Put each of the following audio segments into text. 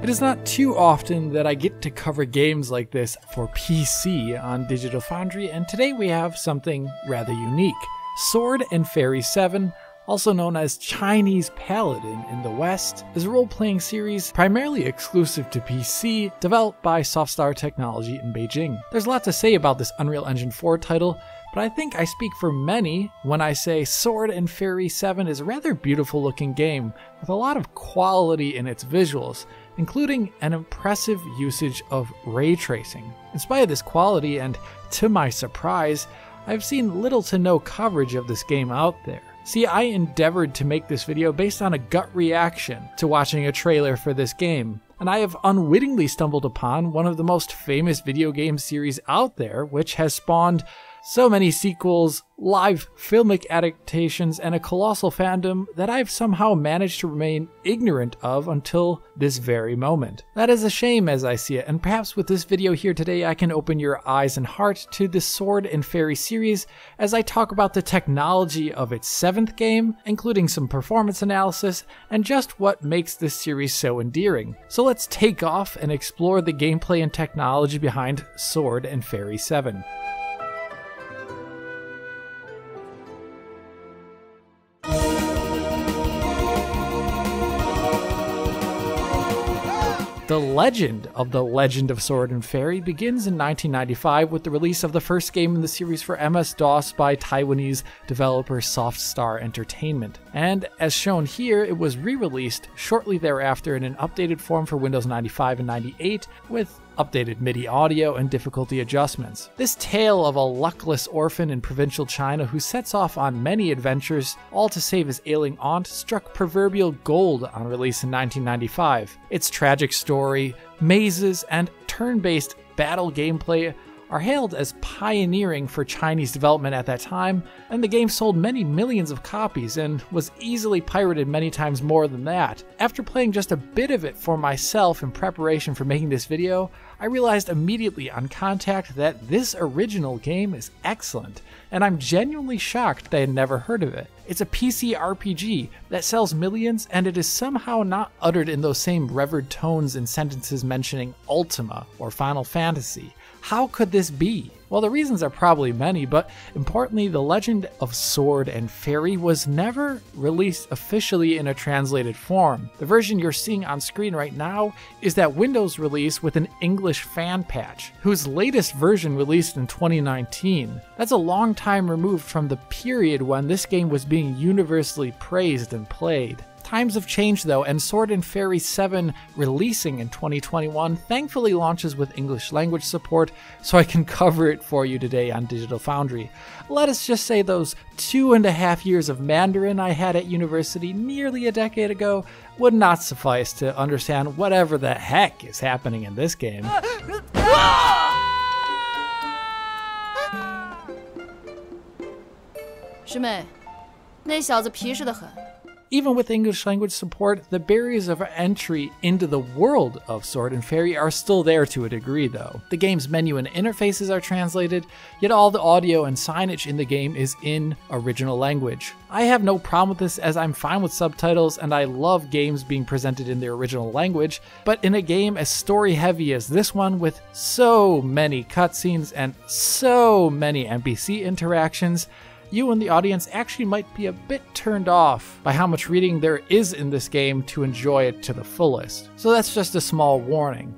It is not too often that I get to cover games like this for PC on Digital Foundry, and today we have something rather unique. Sword and Fairy 7, also known as Chinese Paladin in the West, is a role-playing series primarily exclusive to PC, developed by Softstar Technology in Beijing. There's a lot to say about this Unreal Engine 4 title, but I think I speak for many when I say Sword and Fairy 7 is a rather beautiful looking game with a lot of quality in its visuals, including an impressive usage of ray tracing. In spite of this quality, and to my surprise, I've seen little to no coverage of this game out there. See, I endeavored to make this video based on a gut reaction to watching a trailer for this game, and I have unwittingly stumbled upon one of the most famous video game series out there, which has spawned so many sequels, live filmic adaptations, and a colossal fandom that I've somehow managed to remain ignorant of until this very moment. That is a shame as I see it, and perhaps with this video here today I can open your eyes and heart to the Sword and Fairy series as I talk about the technology of its 7th game, including some performance analysis, and just what makes this series so endearing. So let's take off and explore the gameplay and technology behind Sword and Fairy 7. The legend of Sword and Fairy begins in 1995 with the release of the first game in the series for MS-DOS by Taiwanese developer Softstar Entertainment. And as shown here, it was re-released shortly thereafter in an updated form for Windows 95 and 98 with updated MIDI audio and difficulty adjustments. This tale of a luckless orphan in provincial China who sets off on many adventures, all to save his ailing aunt, struck proverbial gold on release in 1995. Its tragic story, mazes, and turn-based battle gameplay are hailed as pioneering for Chinese development at that time, and the game sold many millions of copies and was easily pirated many times more than that. After playing just a bit of it for myself in preparation for making this video, I realized immediately on contact that this original game is excellent, and I'm genuinely shocked that I had never heard of it. It's a PC RPG that sells millions, and it is somehow not uttered in those same revered tones in sentences mentioning Ultima or Final Fantasy. How could this be? Well, the reasons are probably many, but importantly, the legend of Sword and Fairy was never released officially in a translated form. The version you're seeing on screen right now is that Windows release with an English fan patch, whose latest version released in 2019. That's a long time removed from the period when this game was being universally praised and played. Times have changed though, and Sword and Fairy 7 releasing in 2021 thankfully launches with English language support, so I can cover it for you today on Digital Foundry. Let us just say those 2.5 years of Mandarin I had at university nearly a decade ago would not suffice to understand whatever the heck is happening in this game. 师妹，那小子皮实得很。 Even with English language support, the barriers of entry into the world of Sword and Fairy are still there to a degree though. The game's menu and interfaces are translated, yet all the audio and signage in the game is in original language. I have no problem with this as I'm fine with subtitles and I love games being presented in their original language, but in a game as story heavy as this one with so many cutscenes and so many NPC interactions, you and the audience actually might be a bit turned off by how much reading there is in this game to enjoy it to the fullest. So that's just a small warning.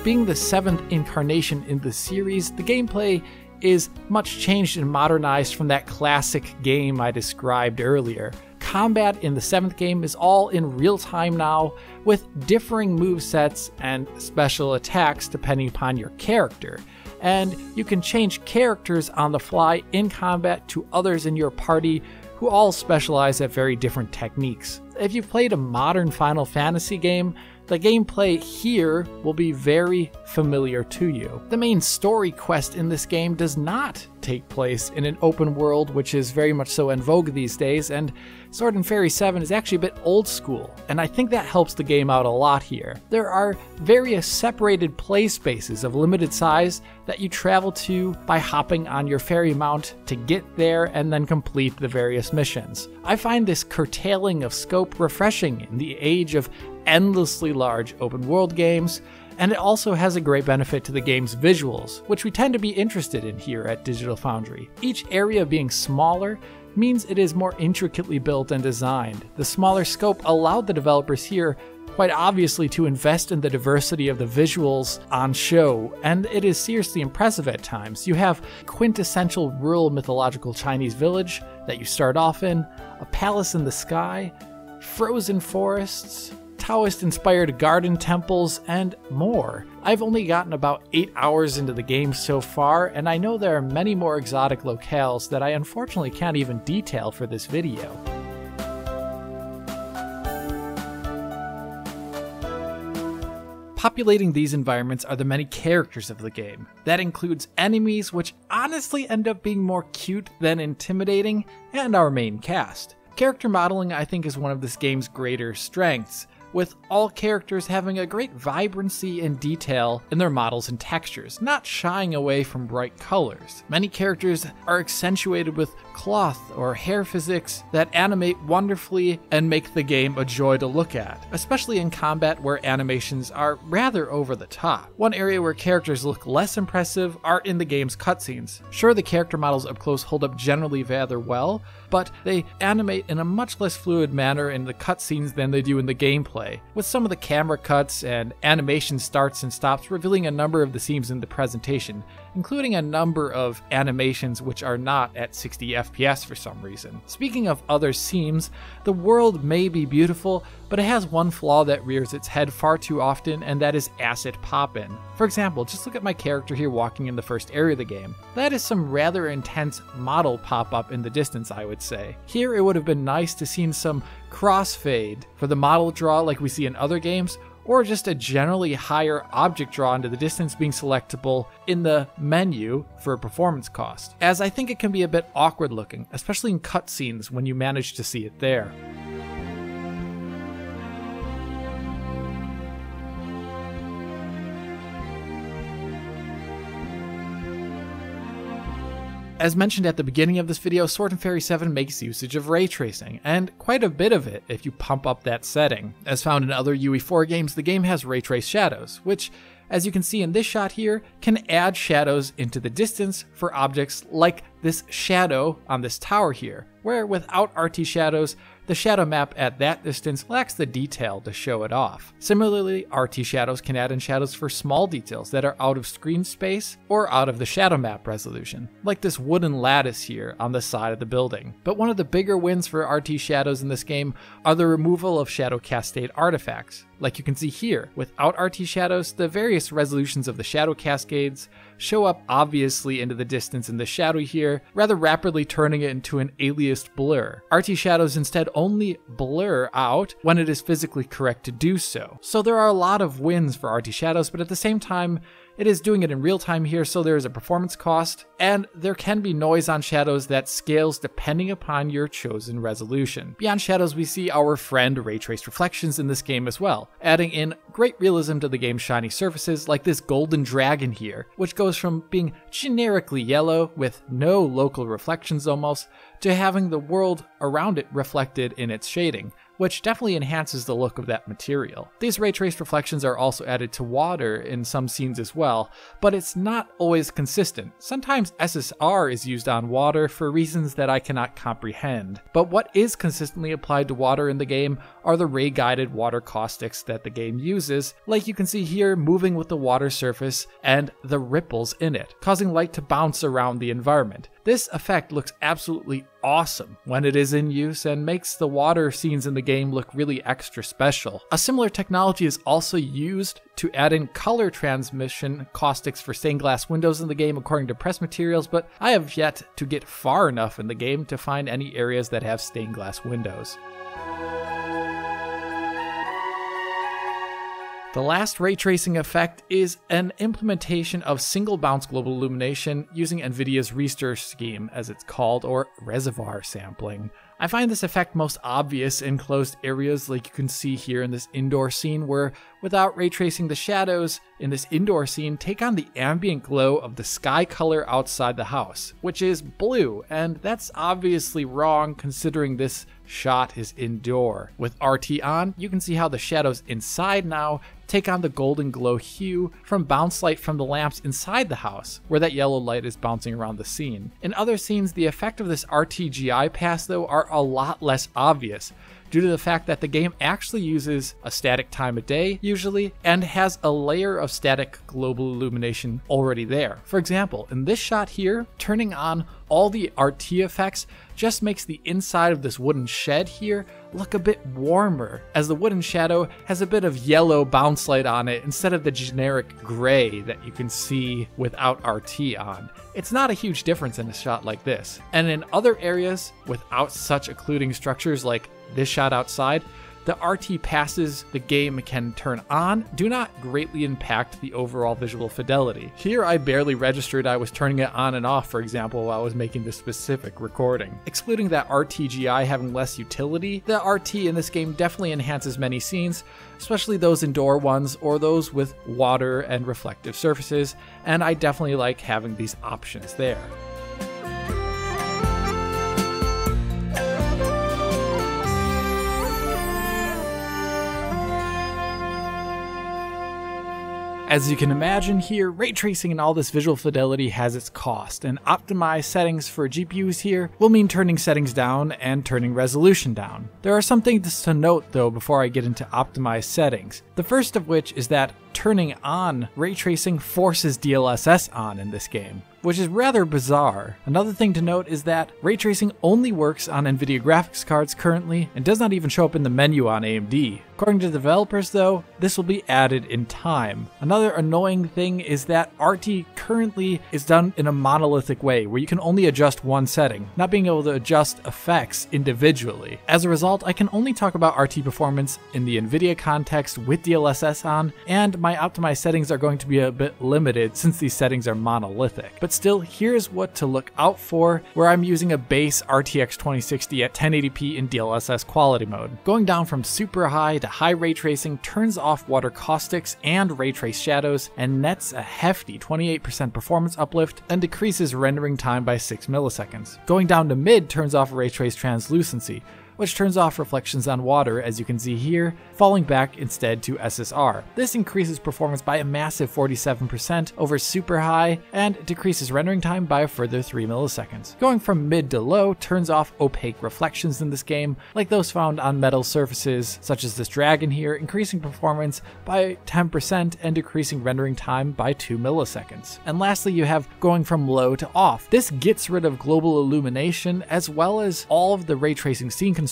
Being the 7th incarnation in the series, the gameplay is much changed and modernized from that classic game I described earlier. Combat in the 7th game is all in real time now, with differing movesets and special attacks depending upon your character. And you can change characters on the fly in combat to others in your party who all specialize at very different techniques. If you've played a modern Final Fantasy game, the gameplay here will be very familiar to you. The main story quest in this game does not take place in an open world, which is very much so in vogue these days, and Sword and Fairy 7 is actually a bit old school, and I think that helps the game out a lot here. There are various separated play spaces of limited size that you travel to by hopping on your fairy mount to get there and then complete the various missions. I find this curtailing of scope refreshing in the age of endlessly large open world games, and it also has a great benefit to the game's visuals, which we tend to be interested in here at Digital Foundry. Each area being smaller means it is more intricately built and designed. The smaller scope allowed the developers here quite obviously to invest in the diversity of the visuals on show, and it is seriously impressive at times. You have quintessential rural mythological Chinese village that you start off in, a palace in the sky, frozen forests, Taoist-inspired garden temples, and more. I've only gotten about 8 hours into the game so far, and I know there are many more exotic locales that I unfortunately can't even detail for this video. Populating these environments are the many characters of the game. That includes enemies, which honestly end up being more cute than intimidating, and our main cast. Character modeling, I think, is one of this game's greater strengths, with all characters having a great vibrancy and detail in their models and textures, not shying away from bright colors. Many characters are accentuated with cloth or hair physics that animate wonderfully and make the game a joy to look at, especially in combat where animations are rather over the top. One area where characters look less impressive are in the game's cutscenes. Sure, the character models up close hold up generally rather well, but they animate in a much less fluid manner in the cutscenes than they do in the gameplay, with some of the camera cuts and animation starts and stops revealing a number of the scenes in the presentation, including a number of animations which are not at 60 FPS for some reason. Speaking of other seams, the world may be beautiful, but it has one flaw that rears its head far too often, and that is asset pop-in. For example, just look at my character here walking in the first area of the game. That is some rather intense model pop-up in the distance, I would say. Here it would have been nice to see some crossfade for the model draw like we see in other games, or just a generally higher object draw into the distance being selectable in the menu for performance cost, as I think it can be a bit awkward looking, especially in cutscenes when you manage to see it there. As mentioned at the beginning of this video, Sword and Fairy 7 makes usage of ray tracing, and quite a bit of it if you pump up that setting. As found in other UE4 games, the game has ray trace shadows, which, as you can see in this shot here, can add shadows into the distance for objects like this shadow on this tower here, where without RT shadows, the shadow map at that distance lacks the detail to show it off. Similarly, RT shadows can add in shadows for small details that are out of screen space or out of the shadow map resolution, like this wooden lattice here on the side of the building. But one of the bigger wins for RT shadows in this game are the removal of shadow cascade artifacts. Like you can see here, without RT shadows, the various resolutions of the shadow cascades show up obviously into the distance in the shadow here, rather rapidly turning it into an aliased blur. RT shadows instead only blur out when it is physically correct to do so. So there are a lot of wins for RT shadows, but at the same time, it is doing it in real time here, so there is a performance cost, and there can be noise on shadows that scales depending upon your chosen resolution. Beyond shadows, we see our friend ray traced reflections in this game as well, adding in great realism to the game's shiny surfaces, like this golden dragon here, which goes from being generically yellow with no local reflections almost, to having the world around it reflected in its shading, which definitely enhances the look of that material. These ray traced reflections are also added to water in some scenes as well, but it's not always consistent. Sometimes SSR is used on water for reasons that I cannot comprehend, but what is consistently applied to water in the game are the ray-guided water caustics that the game uses, like you can see here moving with the water surface and the ripples in it, causing light to bounce around the environment. This effect looks absolutely awesome when it is in use and makes the water scenes in the game look really extra special. A similar technology is also used to add in color transmission caustics for stained glass windows in the game according to press materials, but I have yet to get far enough in the game to find any areas that have stained glass windows. The last ray tracing effect is an implementation of single bounce global illumination using NVIDIA's Restir scheme, as it's called, or reservoir sampling. I find this effect most obvious in closed areas like you can see here in this indoor scene, where without ray tracing, the shadows in this indoor scene take on the ambient glow of the sky color outside the house, which is blue, and that's obviously wrong considering this shot is indoor. With RT on, you can see how the shadows inside now take on the golden glow hue from bounce light from the lamps inside the house, where that yellow light is bouncing around the scene. In other scenes, the effect of this RTGI pass though are a lot less obvious, due to the fact that the game actually uses a static time of day, usually, and has a layer of static global illumination already there. For example, in this shot here, turning on all the RT effects just makes the inside of this wooden shed here look a bit warmer, as the wooden shadow has a bit of yellow bounce light on it instead of the generic gray that you can see without RT on. It's not a huge difference in a shot like this. And in other areas without such occluding structures like this shot outside, the RT passes the game can turn on do not greatly impact the overall visual fidelity. Here I barely registered I was turning it on and off, for example, while I was making this specific recording. Excluding that RTGI having less utility, the RT in this game definitely enhances many scenes, especially those indoor ones or those with water and reflective surfaces, and I definitely like having these options there. As you can imagine here, ray tracing and all this visual fidelity has its cost, and optimized settings for GPUs here will mean turning settings down and turning resolution down. There are some things to note though before I get into optimized settings. The first of which is that turning on ray tracing forces DLSS on in this game, which is rather bizarre. Another thing to note is that ray tracing only works on NVIDIA graphics cards currently and does not even show up in the menu on AMD. According to developers though, this will be added in time. Another annoying thing is that RT currently is done in a monolithic way where you can only adjust one setting, not being able to adjust effects individually. As a result, I can only talk about RT performance in the NVIDIA context with DLSS on, and my optimized settings are going to be a bit limited since these settings are monolithic. But still, here's what to look out for where I'm using a base RTX 2060 at 1080p in DLSS quality mode. Going down from super high to high ray tracing turns off water caustics and ray trace shadows and nets a hefty 28% performance uplift and decreases rendering time by 6 milliseconds. Going down to mid turns off ray trace translucency, which turns off reflections on water, as you can see here, falling back instead to SSR. This increases performance by a massive 47% over super high and decreases rendering time by a further 3 milliseconds. Going from mid to low turns off opaque reflections in this game, like those found on metal surfaces such as this dragon here, increasing performance by 10% and decreasing rendering time by 2 milliseconds. And lastly, you have going from low to off. This gets rid of global illumination as well as all of the ray tracing scene construction,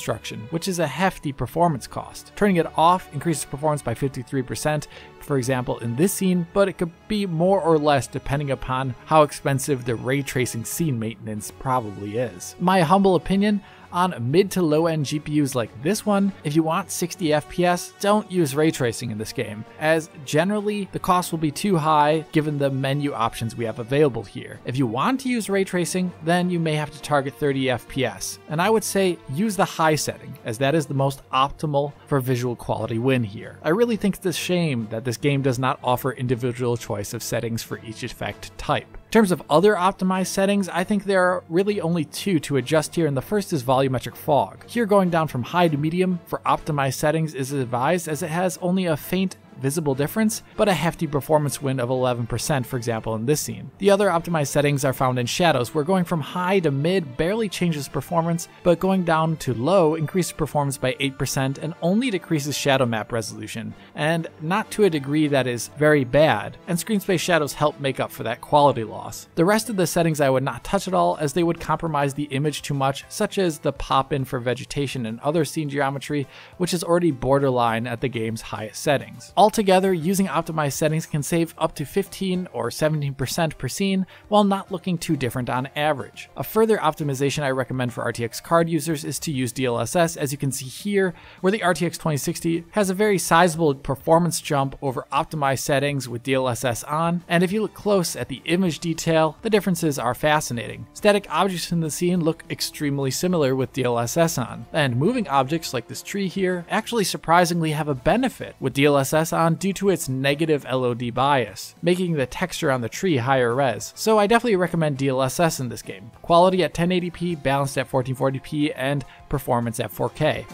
which is a hefty performance cost. Turning it off increases performance by 53%, for example in this scene, but it could be more or less depending upon how expensive the ray tracing scene maintenance probably is. My humble opinion, on mid to low end GPUs like this one, if you want 60 FPS, don't use ray tracing in this game, as generally the cost will be too high given the menu options we have available here. If you want to use ray tracing, then you may have to target 30 FPS, and I would say use the high setting, as that is the most optimal for visual quality win here. I really think it's a shame that this game does not offer individual choice of settings for each effect type. In terms of other optimized settings, I think there are really only two to adjust here, and the first is volumetric fog. Here, going down from high to medium for optimized settings is advised, as it has only a faint visible difference, but a hefty performance win of 11%, for example, in this scene. The other optimized settings are found in shadows, where going from high to mid barely changes performance, but going down to low increases performance by 8% and only decreases shadow map resolution, and not to a degree that is very bad, and screen space shadows help make up for that quality loss. The rest of the settings I would not touch at all, as they would compromise the image too much, such as the pop-in for vegetation and other scene geometry, which is already borderline at the game's highest settings. Altogether, using optimized settings can save up to 15 or 17% per scene while not looking too different on average. A further optimization I recommend for RTX card users is to use DLSS, as you can see here, where the RTX 2060 has a very sizable performance jump over optimized settings with DLSS on, and if you look close at the image detail, the differences are fascinating. Static objects in the scene look extremely similar with DLSS on, and moving objects like this tree here actually surprisingly have a benefit with DLSS on due to its negative LOD bias, making the texture on the tree higher res. So I definitely recommend DLSS in this game. Quality at 1080p, balanced at 1440p, and performance at 4K.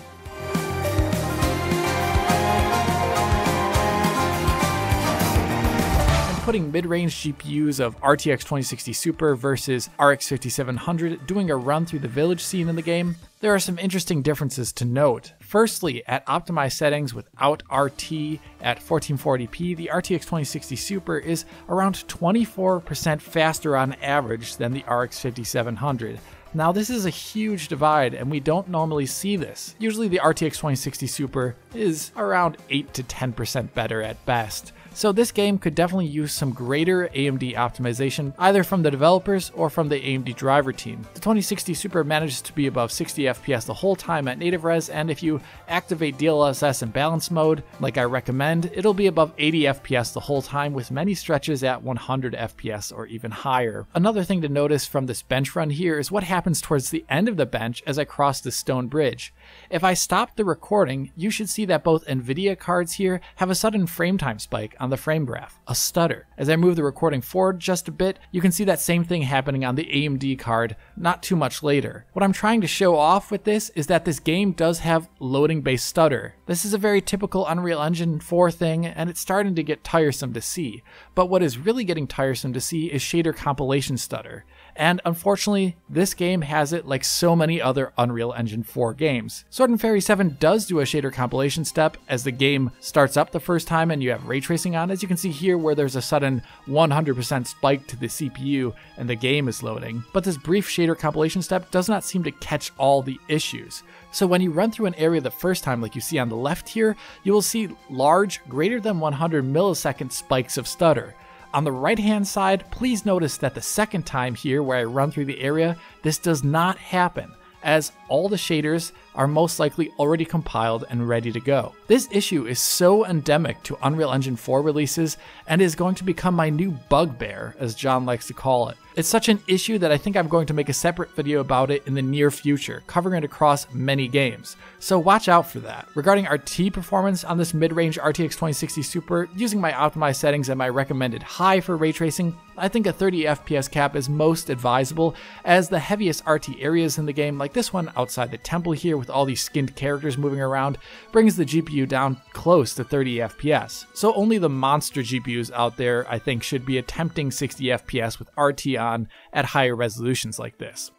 Putting mid-range GPUs of RTX 2060 Super versus RX 5700 doing a run through the village scene in the game, there are some interesting differences to note. Firstly, at optimized settings without RT at 1440p, the RTX 2060 Super is around 24% faster on average than the RX 5700. Now this is a huge divide and we don't normally see this. Usually the RTX 2060 Super is around 8 to 10% better at best. So this game could definitely use some greater AMD optimization, either from the developers or from the AMD driver team. The 2060 Super manages to be above 60 FPS the whole time at native res, and if you activate DLSS in balance mode, like I recommend, it'll be above 80 FPS the whole time, with many stretches at 100 FPS or even higher. Another thing to notice from this bench run here is what happens towards the end of the bench as I cross this stone bridge. If I stop the recording, you should see that both NVIDIA cards here have a sudden frame time spike on the frame graph, a stutter. As I move the recording forward just a bit, you can see that same thing happening on the AMD card not too much later. What I'm trying to show off with this is that this game does have loading-based stutter. This is a very typical Unreal Engine 4 thing, and it's starting to get tiresome to see. But what is really getting tiresome to see is shader compilation stutter. And unfortunately, this game has it like so many other Unreal Engine 4 games. Sword and Fairy 7 does do a shader compilation step as the game starts up the first time and you have ray tracing on, as you can see here where there's a sudden 100% spike to the CPU and the game is loading. But this brief shader compilation step does not seem to catch all the issues. So when you run through an area the first time, like you see on the left here, you will see large, greater than 100 millisecond spikes of stutter. On the right hand side, please notice that the second time here where I run through the area, this does not happen, as all the shaders are most likely already compiled and ready to go. This issue is so endemic to Unreal Engine 4 releases and is going to become my new bugbear, as John likes to call it. It's such an issue that I think I'm going to make a separate video about it in the near future, covering it across many games. So watch out for that. Regarding RT performance on this mid-range RTX 2060 Super, using my optimized settings and my recommended high for ray tracing, I think a 30 FPS cap is most advisable, as the heaviest RT areas in the game, like this one outside the temple here with all these skinned characters moving around, brings the GPU down close to 30 FPS. So only the monster GPUs out there, I think, should be attempting 60 FPS with RT on at higher resolutions like this.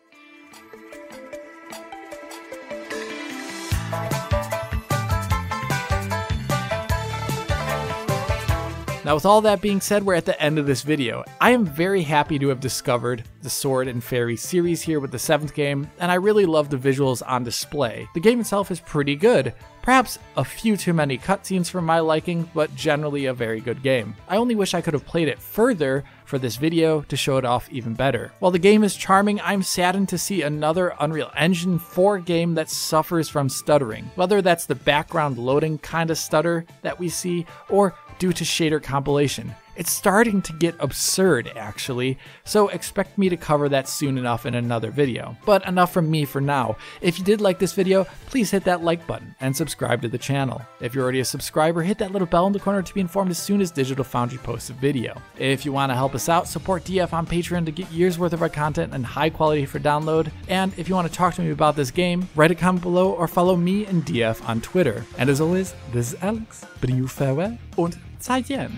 Now with all that being said, we're at the end of this video. I am very happy to have discovered the Sword and Fairy series here with the 7th game, and I really love the visuals on display. The game itself is pretty good. Perhaps a few too many cutscenes for my liking, but generally a very good game. I only wish I could have played it further for this video to show it off even better. While the game is charming, I'm saddened to see another Unreal Engine 4 game that suffers from stuttering. Whether that's the background loading kind of stutter that we see, or due to shader compilation. It's starting to get absurd, actually, so expect me to cover that soon enough in another video. But enough from me for now. If you did like this video, please hit that like button and subscribe to the channel. If you're already a subscriber, hit that little bell in the corner to be informed as soon as Digital Foundry posts a video. If you want to help us out, support DF on Patreon to get years worth of our content and high quality for download. And if you want to talk to me about this game, write a comment below or follow me and DF on Twitter. And as always, this is Alex, bidding you farewell und 再见.